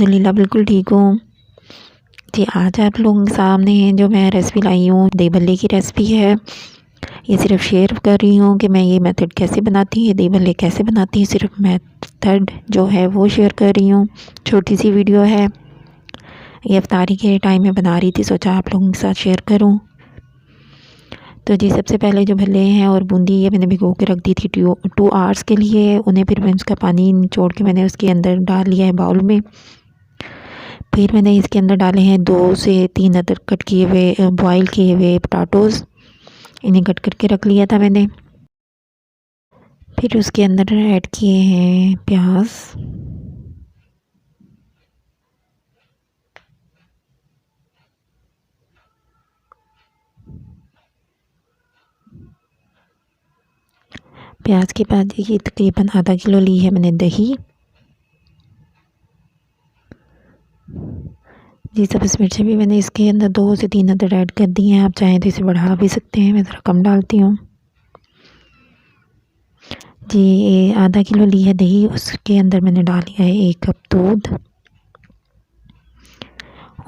अल्हम्दुलिल्लाह बिल्कुल ठीक हूँ जी। आज आप लोगों के सामने जो मैं रेसिपी लाई हूँ दही भल्ले की रेसिपी है। ये सिर्फ शेयर कर रही हूँ कि मैं ये मेथड कैसे बनाती है, दही भल्ले कैसे बनाती है, सिर्फ मेथड जो है वो शेयर कर रही हूँ। छोटी सी वीडियो है, ये इफ्तारी के टाइम में बना रही थी, सोचा आप लोगों के साथ शेयर करूँ। तो जी सबसे पहले जो भल्ले हैं और बूंदी ये मैंने भिगो के रख दी थी 2 आवर्स के लिए। उन्हें फिर मैं उसका पानी निचोड़ के मैंने उसके अंदर डाल लिया है बाउल में। फिर मैंने इसके अंदर डाले हैं 2 से 3 अदरक कट किए हुए बॉईल किए हुए पोटैटोज़, इन्हें कट करके रख लिया था मैंने। फिर उसके अंदर ऐड किए हैं प्याज, प्याज के बाद ये तकरीबन आधा किलो ली है मैंने दही जी। सब्ज़ मिर्चें भी मैंने इसके अंदर 2 से 3 अदर ऐड कर दी हैं, आप चाहें तो इसे बढ़ा भी सकते हैं, मैं ज़रा कम डालती हूँ जी। ये आधा किलो ली है दही, उसके अंदर मैंने डाल लिया है 1 कप दूध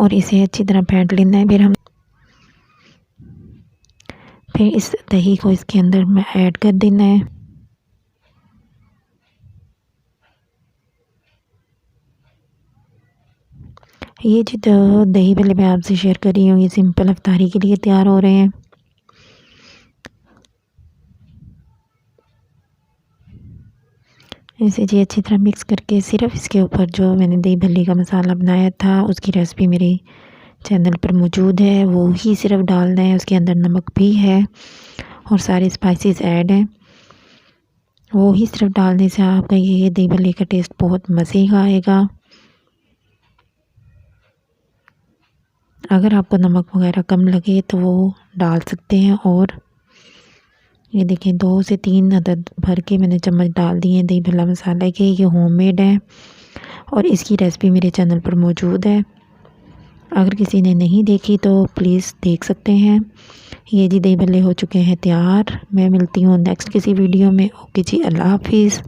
और इसे अच्छी तरह फेंट लेना है। फिर इस दही को इसके अंदर मैं ऐड कर देना है। ये जो दही भल्ले मैं आपसे शेयर कर रही हूँ ये सिंपल इफ्तारी के लिए तैयार हो रहे हैं। इसे जी अच्छी तरह मिक्स करके सिर्फ इसके ऊपर जो मैंने दही भल्ले का मसाला बनाया था उसकी रेसिपी मेरे चैनल पर मौजूद है, वो ही सिर्फ डालना है। उसके अंदर नमक भी है और सारे स्पाइसेस ऐड हैं, वो ही सिर्फ डालने से आपका ये दही भल्ले का टेस्ट बहुत मज़े का आएगा। अगर आपको नमक वगैरह कम लगे तो वो डाल सकते हैं। और ये देखिए 2 से 3 अदद भर के मैंने चम्मच डाल दिए हैं दही भल्ला मसाला के। ये होममेड है और इसकी रेसिपी मेरे चैनल पर मौजूद है, अगर किसी ने नहीं देखी तो प्लीज़ देख सकते हैं। ये जी दही भल्ले हो चुके हैं तैयार। मैं मिलती हूँ नेक्स्ट किसी वीडियो में। ओके जी, अल्लाह हाफिज़।